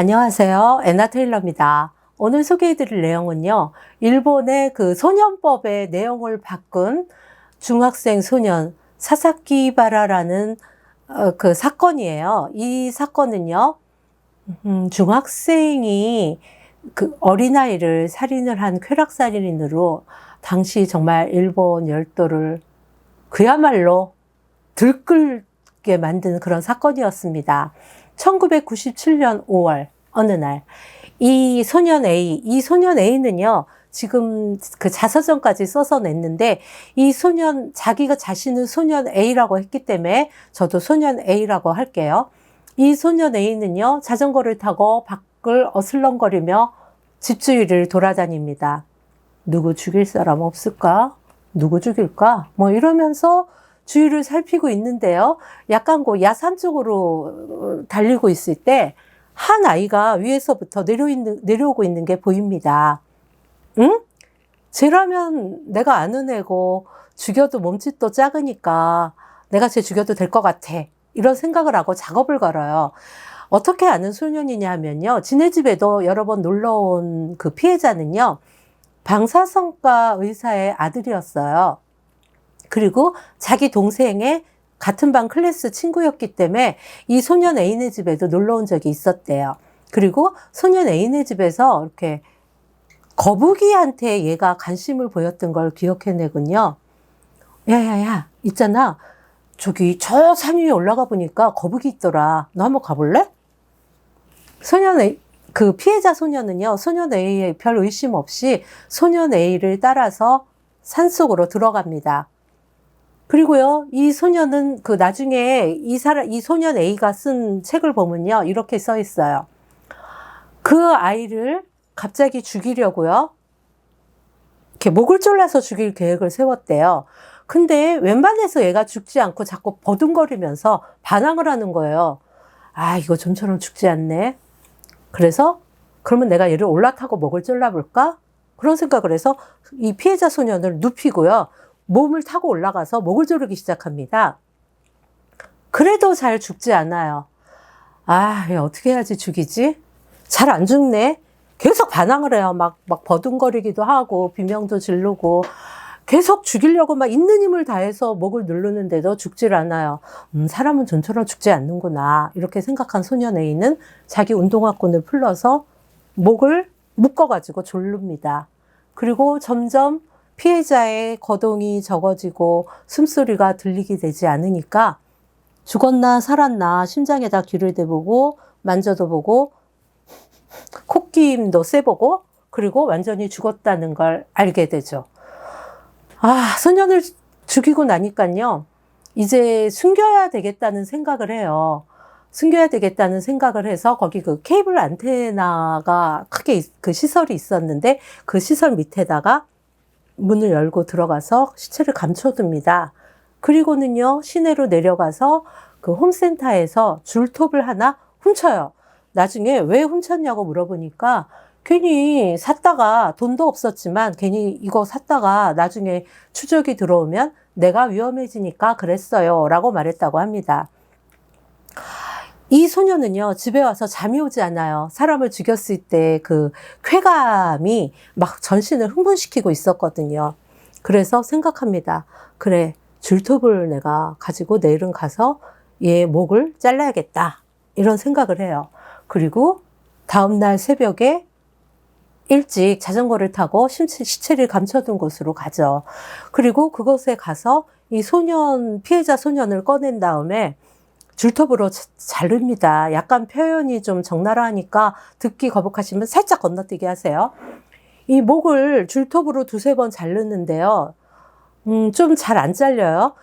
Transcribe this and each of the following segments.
안녕하세요. 애나 테일러입니다. 오늘 소개해드릴 내용은요, 일본의 그 소년법의 내용을 바꾼 중학생 소년 사사키바라라는 그 사건이에요. 이 사건은요, 중학생이 그 어린아이를 살인을 한 쾌락살인으로 당시 정말 일본 열도를 그야말로 들끓게 만든 그런 사건이었습니다. 1997년 5월 어느 날 이 소년 A는요, 지금 그 자서전까지 써서 냈는데, 이 소년, 자기가 자신은 소년 A라고 했기 때문에 저도 소년 A라고 할게요. 이 소년 A는요, 자전거를 타고 밖을 어슬렁거리며 집주위를 돌아다닙니다. 누구 죽일 사람 없을까? 누구 죽일까? 뭐 이러면서 주위를 살피고 있는데요. 약간 야산 쪽으로 달리고 있을 때 한 아이가 위에서부터 내려오고 있는 게 보입니다. 응? 쟤라면 내가 아는 애고 죽여도 몸집도 작으니까 내가 쟤 죽여도 될 것 같아. 이런 생각을 하고 작업을 걸어요. 어떻게 아는 소년이냐 하면요, 지네 집에도 여러 번 놀러 온 그 피해자는요, 방사선과 의사의 아들이었어요. 그리고 자기 동생의 같은 반 클래스 친구였기 때문에 이 소년 A네 집에도 놀러 온 적이 있었대요. 그리고 소년 A네 집에서 이렇게 거북이한테 얘가 관심을 보였던 걸 기억해내군요. 야야야, 있잖아. 저기 저 산 위에 올라가 보니까 거북이 있더라. 너 한번 가볼래? 그 피해자 소년은요, 소년 A에 별 의심 없이 소년 A를 따라서 산속으로 들어갑니다. 그리고요, 이 소년은 그 나중에 이 소년 A가 쓴 책을 보면요, 이렇게 써 있어요. 그 아이를 갑자기 죽이려고요, 이렇게 목을 졸라서 죽일 계획을 세웠대요. 근데 웬만해서 얘가 죽지 않고 자꾸 버둥거리면서 반항을 하는 거예요. 아, 이거 좀처럼 죽지 않네. 그래서 그러면 내가 얘를 올라타고 목을 졸라볼까? 그런 생각을 해서 이 피해자 소년을 눕히고요, 몸을 타고 올라가서 목을 조르기 시작합니다. 그래도 잘 죽지 않아요. 아, 얘 어떻게 해야지 죽이지? 잘 안 죽네. 계속 반항을 해요. 막 버둥거리기도 하고 비명도 지르고 계속 죽이려고 막 있는 힘을 다해서 목을 누르는데도 죽질 않아요. 사람은 좀처럼 죽지 않는구나. 이렇게 생각한 소년 A는 자기 운동화끈을 풀러서 목을 묶어가지고 졸릅니다. 그리고 점점 피해자의 거동이 적어지고 숨소리가 들리게 되지 않으니까 죽었나 살았나 심장에다 귀를 대보고 만져도 보고 콧김도 쐬보고 그리고 완전히 죽었다는 걸 알게 되죠. 아, 소년을 죽이고 나니까요, 이제 숨겨야 되겠다는 생각을 해요. 숨겨야 되겠다는 생각을 해서 거기 그 케이블 안테나가 크게 그 시설이 있었는데 그 시설 밑에다가 문을 열고 들어가서 시체를 감춰둡니다. 그리고는요, 시내로 내려가서 그 홈센터에서 줄톱을 하나 훔쳐요. 나중에 왜 훔쳤냐고 물어보니까 괜히 샀다가 돈도 없었지만 괜히 이거 샀다가 나중에 추적이 들어오면 내가 위험해지니까 그랬어요 라고 말했다고 합니다. 이 소년은요, 집에 와서 잠이 오지 않아요. 사람을 죽였을 때 그 쾌감이 막 전신을 흥분시키고 있었거든요. 그래서 생각합니다. 그래, 줄톱을 내가 가지고 내일은 가서 얘 목을 잘라야겠다. 이런 생각을 해요. 그리고 다음날 새벽에 일찍 자전거를 타고 시체를 감춰둔 곳으로 가죠. 그리고 그곳에 가서 이 피해자 소년을 꺼낸 다음에 줄톱으로 자릅니다. 약간 표현이 좀 적나라하니까 듣기 거북하시면 살짝 건너뛰게 하세요. 이 목을 줄톱으로 두세 번 자르는데요, 좀 잘 안 잘려요.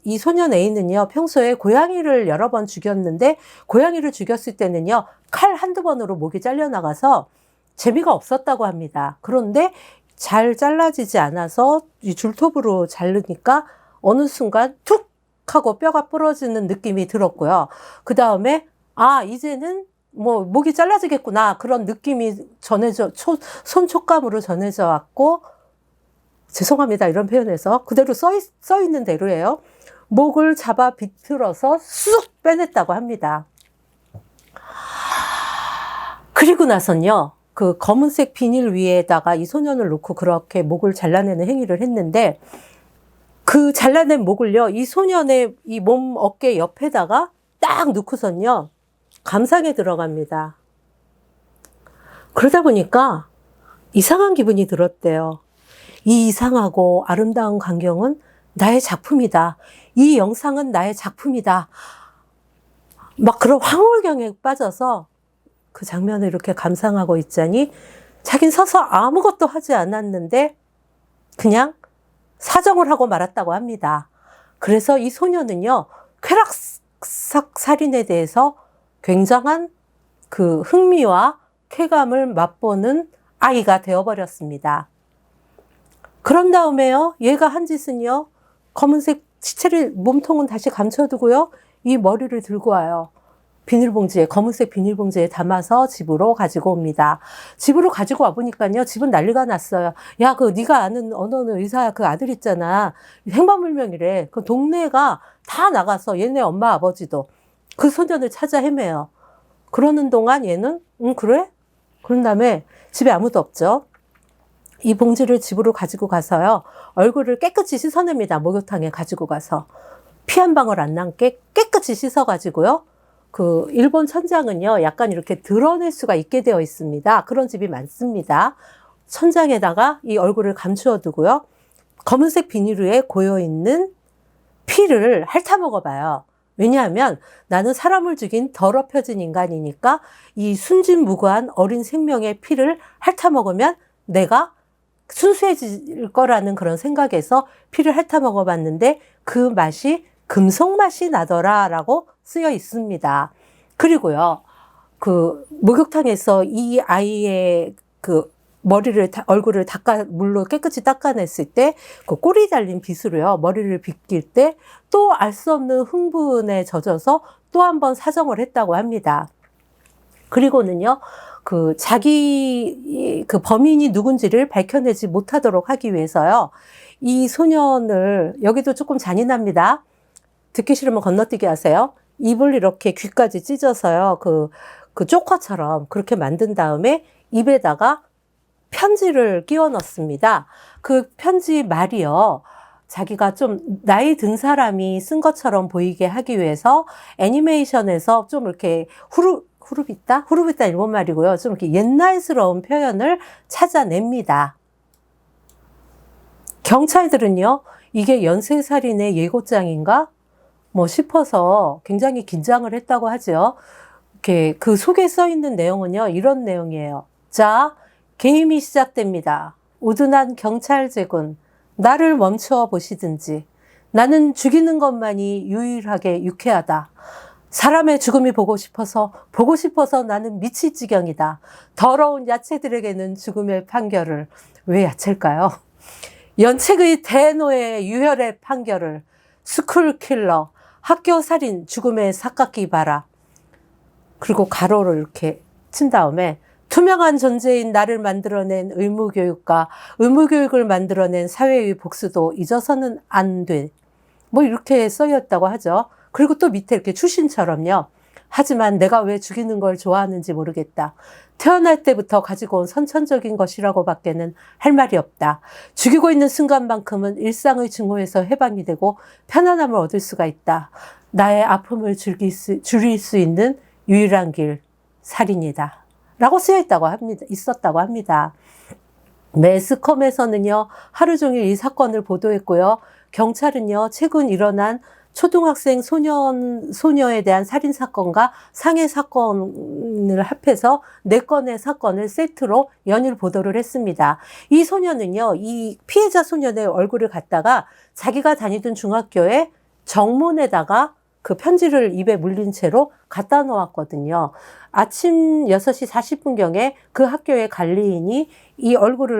이 소년 A는요, 평소에 고양이를 여러 번 죽였는데, 고양이를 죽였을 때는요, 칼 한두 번으로 목이 잘려나가서 재미가 없었다고 합니다. 그런데 잘 잘라지지 않아서 이 줄톱으로 자르니까 어느 순간 툭 하고 뼈가 부러지는 느낌이 들었고요. 그 다음에 이제는 뭐 목이 잘라지겠구나 그런 느낌이 손 촉감으로 전해져 왔고, 죄송합니다 이런 표현에서 그대로 써 있는 대로예요. 목을 잡아 비틀어서 쑥 빼냈다고 합니다. 그리고 나선요, 그 검은색 비닐 위에다가 이 소년을 놓고 그렇게 목을 잘라내는 행위를 했는데, 그 잘라낸 목을요, 이 소년의 이 몸 어깨 옆에다가 딱 놓고선요, 감상에 들어갑니다. 그러다 보니까 이상한 기분이 들었대요. 이 이상하고 아름다운 광경은 나의 작품이다. 이 영상은 나의 작품이다. 막 그런 황홀경에 빠져서 그 장면을 이렇게 감상하고 있자니 자긴 서서 아무것도 하지 않았는데 그냥 사정을 하고 말았다고 합니다. 그래서 이 소녀는요, 쾌락삭 살인에 대해서 굉장한 그 흥미와 쾌감을 맛보는 아이가 되어버렸습니다. 그런 다음에요, 얘가 한 짓은요, 검은색 시체를, 몸통은 다시 감춰두고요, 이 머리를 들고 와요. 비닐봉지에, 검은색 비닐봉지에 담아서 집으로 가지고 옵니다. 집으로 가지고 와보니까요, 집은 난리가 났어요. 야, 그 네가 아는 어느 의사 그 아들 있잖아. 행방불명이래. 그 동네가 다 나가서 얘네 엄마 아버지도 그 소년을 찾아 헤매요. 그러는 동안 얘는 그래? 그런 다음에 집에 아무도 없죠. 이 봉지를 집으로 가지고 가서요, 얼굴을 깨끗이 씻어냅니다. 목욕탕에 가지고 가서. 피 한 방울 안 남게 깨끗이 씻어가지고요. 그 일본 천장은요, 약간 이렇게 드러낼 수가 있게 되어 있습니다. 그런 집이 많습니다. 천장에다가 이 얼굴을 감추어 두고요, 검은색 비닐 위에 고여있는 피를 핥아 먹어봐요. 왜냐하면 나는 사람을 죽인 더럽혀진 인간이니까 이 순진무구한 어린 생명의 피를 핥아 먹으면 내가 순수해질 거라는 그런 생각에서 피를 핥아 먹어봤는데 그 맛이 금속 맛이 나더라라고 쓰여 있습니다. 그리고요, 그 목욕탕에서 이 아이의 그 머리를, 얼굴을 물로 깨끗이 닦아냈을 때 그 꼬리 달린 빗으로요, 머리를 빗길 때 또 알 수 없는 흥분에 젖어서 또 한 번 사정을 했다고 합니다. 그리고는요, 그 자기 그 범인이 누군지를 밝혀내지 못하도록 하기 위해서요, 이 소년을, 여기도 조금 잔인합니다. 듣기 싫으면 건너뛰기 하세요. 입을 이렇게 귀까지 찢어서요, 그 쪼커처럼 그렇게 만든 다음에 입에다가 편지를 끼워 넣습니다. 그 편지 말이요, 자기가 좀 나이 든 사람이 쓴 것처럼 보이게 하기 위해서 애니메이션에서 좀 이렇게 후루비타 일본 말이고요. 좀 이렇게 옛날스러운 표현을 찾아냅니다. 경찰들은요, 이게 연쇄살인의 예고장인가? 뭐 싶어서 굉장히 긴장을 했다고 하죠. 이렇게 그 속에 써 있는 내용은요, 이런 내용이에요. 자, 게임이 시작됩니다. 우둔한 경찰제군, 나를 멈추어 보시든지. 나는 죽이는 것만이 유일하게 유쾌하다. 사람의 죽음이 보고 싶어서 나는 미칠 지경이다. 더러운 야채들에게는 죽음의 판결을, 왜 야채일까요? 연책의 대노의 유혈의 판결을, 스쿨킬러, 학교 살인, 죽음의 삭깎이 봐라. 그리고 가로를 이렇게 친 다음에 투명한 존재인 나를 만들어낸 의무교육과 의무교육을 만들어낸 사회의 복수도 잊어서는 안 돼. 뭐 이렇게 써있다고 하죠. 그리고 또 밑에 이렇게 추신처럼요. 하지만 내가 왜 죽이는 걸 좋아하는지 모르겠다. 태어날 때부터 가지고 온 선천적인 것이라고 밖에는 할 말이 없다. 죽이고 있는 순간만큼은 일상의 증오에서 해방이 되고 편안함을 얻을 수가 있다. 나의 아픔을 줄일 수 있는 유일한 길, 살인이다. 라고 쓰여 있었다고 합니다. 매스컴에서는요, 하루 종일 이 사건을 보도했고요. 경찰은요, 최근 일어난 초등학생 소녀에 대한 살인사건과 상해사건을 합해서 4건의 사건을 세트로 연일 보도를 했습니다. 이 소녀는요, 이 피해자 소년의 얼굴을 갖다가 자기가 다니던 중학교에 정문에다가 그 편지를 입에 물린 채로 갖다 놓았거든요. 아침 6시 40분경에 그 학교의 관리인이 이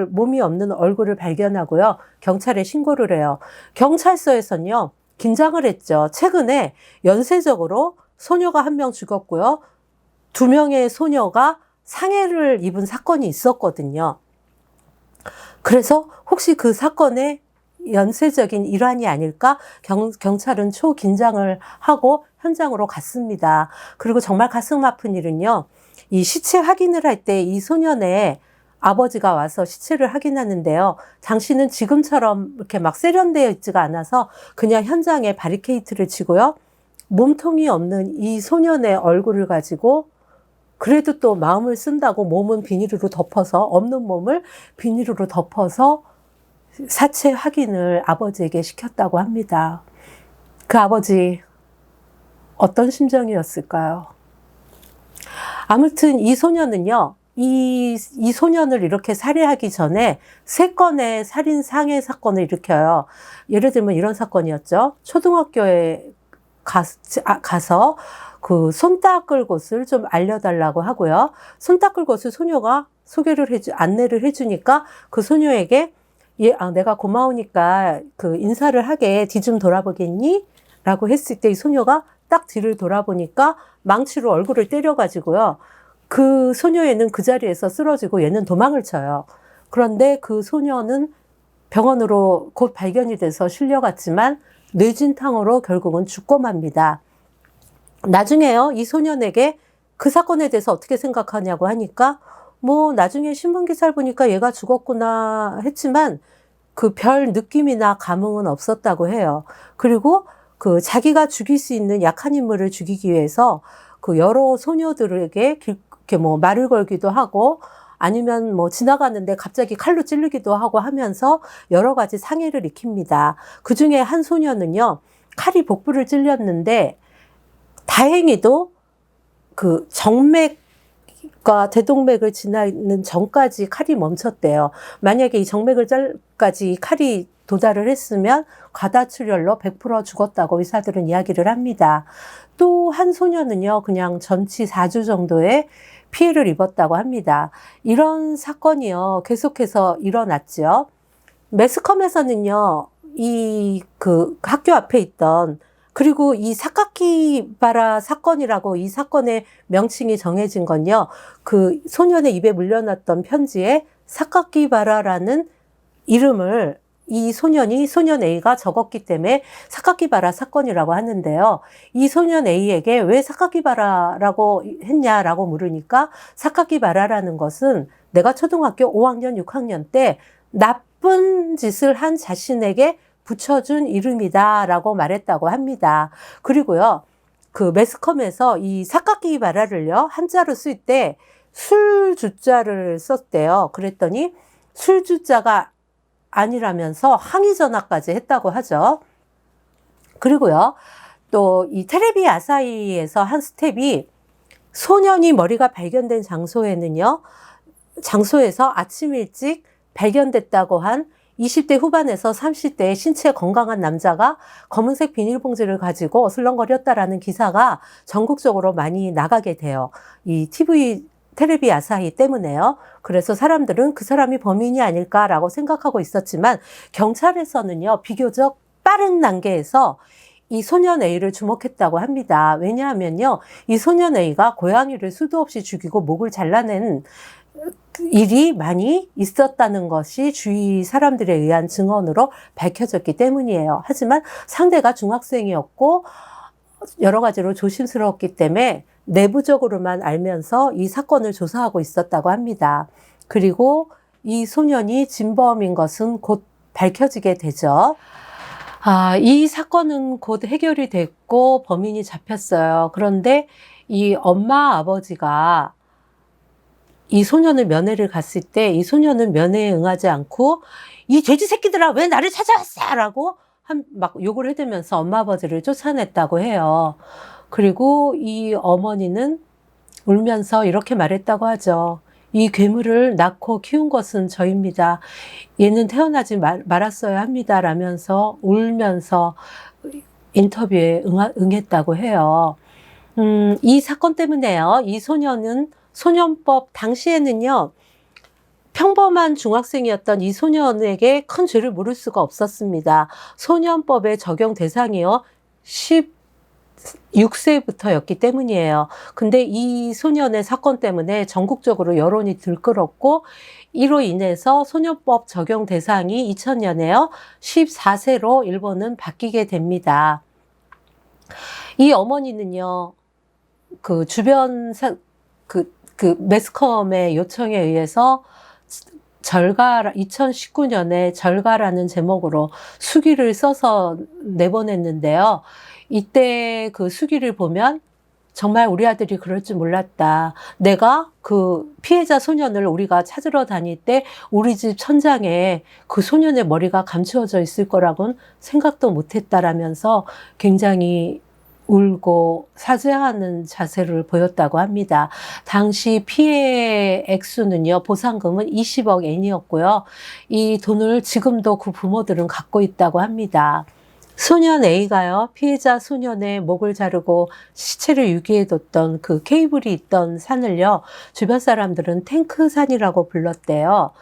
몸이 없는 얼굴을 발견하고요, 경찰에 신고를 해요. 경찰서에서는요, 긴장을 했죠. 최근에 연쇄적으로 소녀가 1명 죽었고요, 2명의 소녀가 상해를 입은 사건이 있었거든요. 그래서 혹시 그 사건의 연쇄적인 일환이 아닐까? 경찰은 초긴장을 하고 현장으로 갔습니다. 그리고 정말 가슴 아픈 일은요, 이 시체 확인을 할 때 이 소년의 아버지가 와서 시체를 확인하는데요. 당신은 지금처럼 이렇게 막 세련되어 있지가 않아서 그냥 현장에 바리케이트를 치고요. 몸통이 없는 이 소년의 얼굴을 가지고 그래도 또 마음을 쓴다고 몸은 비닐로 덮어서, 없는 몸을 비닐로 덮어서 사체 확인을 아버지에게 시켰다고 합니다. 그 아버지 어떤 심정이었을까요? 아무튼 이 소년은요, 이 소년을 이렇게 살해하기 전에 3건의 살인 상해 사건을 일으켜요. 예를 들면 이런 사건이었죠. 초등학교에 가서 그 손 닦을 곳을 좀 알려달라고 하고요. 손 닦을 곳을 소녀가 안내를 해주니까 그 소녀에게 내가 고마우니까 그 인사를 하게 뒤 좀 돌아보겠니? 라고 했을 때 이 소녀가 딱 뒤를 돌아보니까 망치로 얼굴을 때려가지고요. 그 소녀애는 그 자리에서 쓰러지고 얘는 도망을 쳐요. 그런데 그 소녀는 병원으로 곧 발견이 돼서 실려갔지만 뇌진탕으로 결국은 죽고 맙니다. 나중에요, 이 소년에게 그 사건에 대해서 어떻게 생각하냐고 하니까 뭐 나중에 신문 기사를 보니까 얘가 죽었구나 했지만 그 별 느낌이나 감흥은 없었다고 해요. 그리고 그 자기가 죽일 수 있는 약한 인물을 죽이기 위해서 그 여러 소녀들에게 이렇게 뭐 말을 걸기도 하고 아니면 뭐 지나가는데 갑자기 칼로 찌르기도 하고 하면서 여러 가지 상해를 익힙니다. 그 중에 한 소녀는요, 칼이 복부를 찔렸는데 다행히도 그 정맥과 대동맥을 지나는 전까지 칼이 멈췄대요. 만약에 이 정맥을까지 칼이 도달을 했으면 과다출혈로 100% 죽었다고 의사들은 이야기를 합니다. 또 한 소녀는요, 그냥 전치 4주 정도의 피해를 입었다고 합니다. 이런 사건이요, 계속해서 일어났죠. 매스컴에서는요, 그 학교 앞에 있던, 그리고 이 사카키바라 사건이라고 이 사건의 명칭이 정해진 건요, 그 소년의 입에 물려놨던 편지에 사카키바라라는 이름을 이 소년 A가 적었기 때문에 사카키바라 사건이라고 하는데요. 이 소년 A에게 왜 사카키바라라고 했냐라고 물으니까 사카키바라라는 것은 내가 초등학교 5학년, 6학년 때 나쁜 짓을 한 자신에게 붙여준 이름이다라고 말했다고 합니다. 그리고요, 그 매스컴에서 이 사카키바라를요, 한자로 쓸 때 술주자를 썼대요. 그랬더니 술주자가 아니라면서 항의 전화까지 했다고 하죠. 그리고요, 또 이 테레비 아사히에서 한 스텝이 소년이 머리가 발견된 장소에서 아침 일찍 발견됐다고 한 20대 후반에서 30대의 신체 건강한 남자가 검은색 비닐봉지를 가지고 어슬렁거렸다라는 기사가 전국적으로 많이 나가게 돼요. 이 테레비 아사히 때문에요. 그래서 사람들은 그 사람이 범인이 아닐까라고 생각하고 있었지만 경찰에서는요, 비교적 빠른 단계에서 이 소년 A를 주목했다고 합니다. 왜냐하면요, 이 소년 A가 고양이를 수도 없이 죽이고 목을 잘라낸 일이 많이 있었다는 것이 주위 사람들에 의한 증언으로 밝혀졌기 때문이에요. 하지만 상대가 중학생이었고 여러 가지로 조심스러웠기 때문에 내부적으로만 알면서 이 사건을 조사하고 있었다고 합니다. 그리고 이 소년이 진범인 것은 곧 밝혀지게 되죠. 이 사건은 곧 해결이 됐고 범인이 잡혔어요. 그런데 이 엄마 아버지가 이 소년을 면회를 갔을 때 이 소년은 면회에 응하지 않고 이 돼지 새끼들아 왜 나를 찾아왔어! 라고 막 욕을 해대면서 엄마 아버지를 쫓아냈다고 해요. 그리고 이 어머니는 울면서 이렇게 말했다고 하죠. 이 괴물을 낳고 키운 것은 저입니다. 얘는 태어나지 말았어야 합니다. 라면서 울면서 인터뷰에 응했다고 해요. 이 사건 때문에요. 이 소년은 소년법 당시에는요, 평범한 중학생이었던 이 소년에게 큰 죄를 물을 수가 없었습니다. 소년법의 적용 대상이요, 16세부터였기 때문이에요. 근데 이 소년의 사건 때문에 전국적으로 여론이 들끓었고, 이로 인해서 소년법 적용 대상이 2000년에요, 14세로 일본은 바뀌게 됩니다. 이 어머니는요, 그 주변 그 매스컴의 요청에 의해서 2019년에 절가라는 제목으로 수기를 써서 내보냈는데요. 이때 그 수기를 보면 정말 우리 아들이 그럴 줄 몰랐다. 내가 그 피해자 소년을 우리가 찾으러 다닐 때 우리 집 천장에 그 소년의 머리가 감추어져 있을 거라고는 생각도 못했다라면서 굉장히 울고 사죄하는 자세를 보였다고 합니다. 당시 피해 액수는요, 보상금은 20억 엔이었고요. 이 돈을 지금도 그 부모들은 갖고 있다고 합니다. 소년 A가요, 피해자 소년의 목을 자르고 시체를 유기해뒀던 그 케이블이 있던 산을요, 주변 사람들은 탱크산이라고 불렀대요.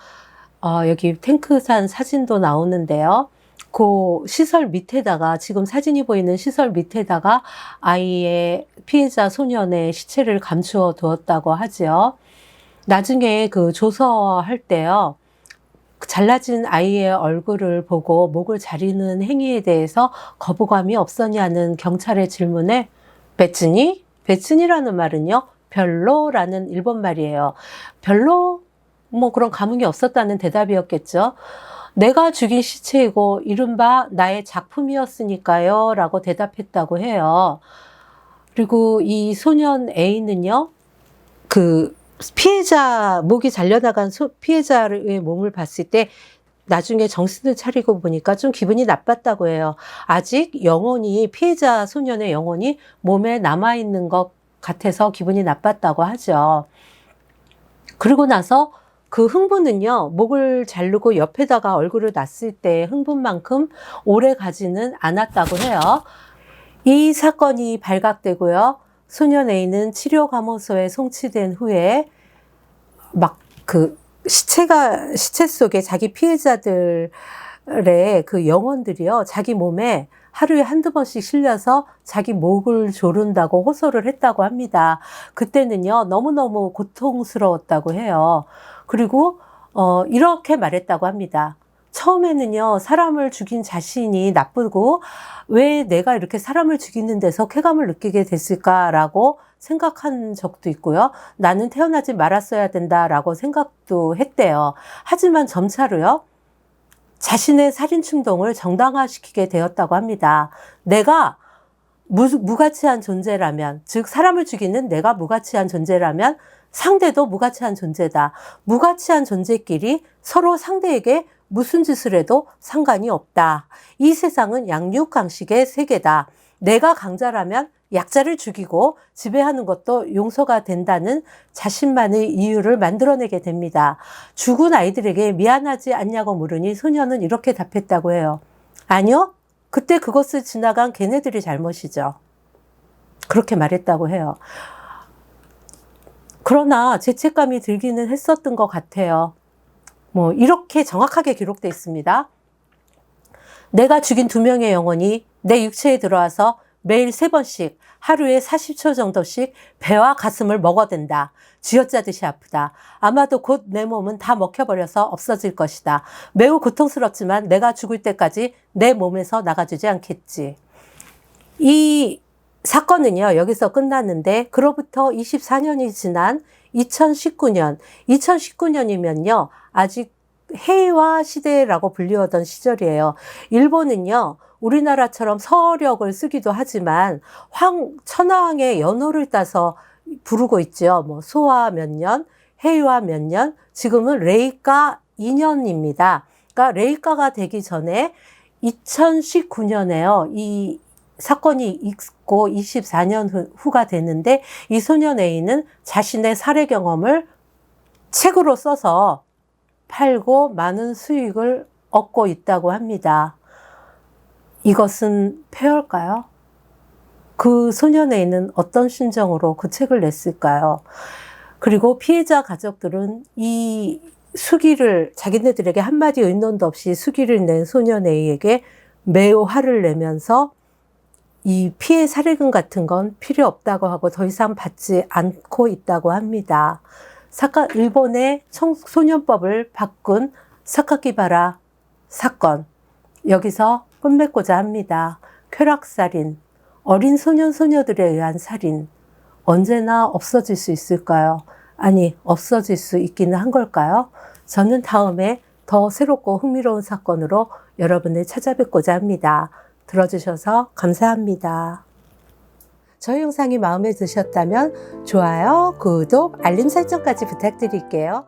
여기 탱크산 사진도 나오는데요. 그 시설 밑에다가, 지금 사진이 보이는 시설 밑에다가 아이의 피해자 소년의 시체를 감추어 두었다고 하죠. 나중에 그 조서할 때요, 잘라진 아이의 얼굴을 보고 목을 자르는 행위에 대해서 거부감이 없었냐는 경찰의 질문에 베츠니? 베츠니라는 말은요, 별로라는 일본 말이에요. 별로? 뭐 그런 감흥이 없었다는 대답이었겠죠. 내가 죽인 시체이고 이른바 나의 작품이었으니까요 라고 대답했다고 해요. 그리고 이 소년 A는요, 그 피해자, 목이 잘려나간 피해자의 몸을 봤을 때 나중에 정신을 차리고 보니까 좀 기분이 나빴다고 해요. 아직 영혼이, 피해자 소년의 영혼이 몸에 남아있는 것 같아서 기분이 나빴다고 하죠. 그리고 나서 그 흥분은요, 목을 자르고 옆에다가 얼굴을 놨을 때의 흥분만큼 오래 가지는 않았다고 해요. 이 사건이 발각되고요, 소년 A는 치료감호소에 송치된 후에 막 그 시체 속에 자기 피해자들의 그 영혼들이요, 자기 몸에 하루에 한두 번씩 실려서 자기 목을 조른다고 호소를 했다고 합니다. 그때는요, 너무너무 고통스러웠다고 해요. 그리고 이렇게 말했다고 합니다. 처음에는요, 사람을 죽인 자신이 나쁘고 왜 내가 이렇게 사람을 죽이는 데서 쾌감을 느끼게 됐을까라고 생각한 적도 있고요. 나는 태어나지 말았어야 된다라고 생각도 했대요. 하지만 점차로요, 자신의 살인 충동을 정당화시키게 되었다고 합니다. 내가 무가치한 존재라면, 즉 사람을 죽이는 내가 무가치한 존재라면 상대도 무가치한 존재다. 무가치한 존재끼리 서로 상대에게 무슨 짓을 해도 상관이 없다. 이 세상은 양육강식의 세계다. 내가 강자라면 약자를 죽이고 지배하는 것도 용서가 된다는 자신만의 이유를 만들어내게 됩니다. 죽은 아이들에게 미안하지 않냐고 물으니 소년은 이렇게 답했다고 해요. 아니요, 그때 그것을 지나간 걔네들이 잘못이죠. 그렇게 말했다고 해요. 그러나 죄책감이 들기는 했었던 것 같아요. 뭐 이렇게 정확하게 기록되어 있습니다. 내가 죽인 2명의 영혼이 내 육체에 들어와서 매일 3번씩 하루에 40초 정도씩 배와 가슴을 먹어댄다. 쥐어짜듯이 아프다. 아마도 곧 내 몸은 다 먹혀버려서 없어질 것이다. 매우 고통스럽지만 내가 죽을 때까지 내 몸에서 나가주지 않겠지. 이 사건은요, 여기서 끝났는데 그로부터 24년이 지난 2019년이면요, 아직 해이와 시대라고 불리우던 시절이에요. 일본은요, 우리나라처럼 서력을 쓰기도 하지만 천황의 연호를 따서 부르고 있죠. 뭐 소와 몇 년, 해이와 몇 년, 지금은 레이카 2년입니다. 그러니까 레이카가 되기 전에 2019년에요. 이 사건이 있고 24년 후가 됐는데 이 소년 A는 자신의 살해 경험을 책으로 써서 팔고 많은 수익을 얻고 있다고 합니다. 이것은 폐허일까요? 그 소년 A는 어떤 심정으로 그 책을 냈을까요? 그리고 피해자 가족들은 이 수기를, 자기네들에게 한마디 의논도 없이 수기를 낸 소년 A에게 매우 화를 내면서 이 피해 사례금 같은 건 필요 없다고 하고 더 이상 받지 않고 있다고 합니다. 일본의 청소년법을 바꾼 사카키바라 사건, 여기서 끝맺고자 합니다. 쾌락살인, 어린 소년 소녀들에 의한 살인, 언제나 없어질 수 있을까요? 아니, 없어질 수 있기는 한 걸까요? 저는 다음에 더 새롭고 흥미로운 사건으로 여러분을 찾아뵙고자 합니다. 들어주셔서 감사합니다. 저희 영상이 마음에 드셨다면 좋아요, 구독, 알림 설정까지 부탁드릴게요.